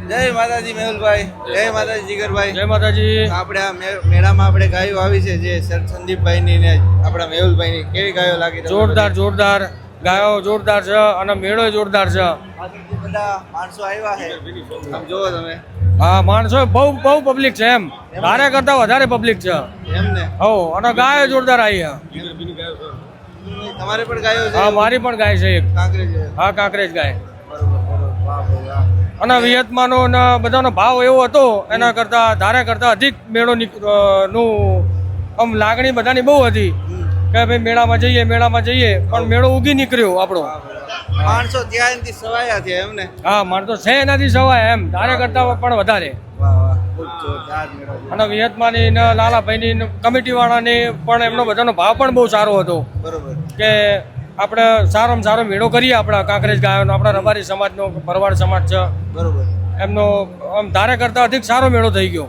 જય માતાજી મેહુલભાઈ, જય માતાજી જીગરભાઈ. જય માતાજી. આપણે આ મેળામાં આપણે ગાયો આવી છે જે સંદીપભાઈની ને આપણા મેહુલભાઈની, કેવી ગાયો લાગી તમને? જોરદાર ગાયો જોરદાર છે અને મેળો જોરદાર છે. પાછળથી બધા માણસો આવ્યા છે, આમ જોવો તમે. હા, માણસો બહુ પબ્લિક છે એમ, ધારે કરતા વધારે પબ્લિક છે એમ ને? હો, અને ગાયો જોરદાર આવી છે. તમારે પણ ગાયો છે? હા, મારી પણ ગાય છે એક. કાંકરેજ છે. હા, કાંકરેજ ગાય. બરોબર બરોબર. વાહ ભાઈ વાહ. અને વિયતમાનો ને બધાનો ભાવ એવો હતો એના કરતા ધારે કરતા અધિક મેળો નું આમ લાગણી બધાની બહુ હતી કે ભાઈ મેળામાં જઈએ પણ મેળો ઉગી નીકળ્યો આપણો. માણસો ત્યાંથી સવાયા છે એમ ને? હા, માણસો છે એનાથી સવાય એમ, ધારે કરતા પણ વધારે. વાહ વાહ, ખૂબ જોરદાર મેળો છે. અને વિયતમાની ને લાલાભાઈની ને કમિટી વાળાની પણ એમનો બધાનો ભાવ પણ બહુ સારો હતો બરોબર. કે આપણે સારામાં સારો મેળો કરીએ આપણા કાંકરેજ ગાયોનો, આપણા રબારી સમાજનો, ભરવાડ સમાજ છે બરોબર. એમનો આમ ધારે કરતા અધિક સારો મેળો થઈ ગયો.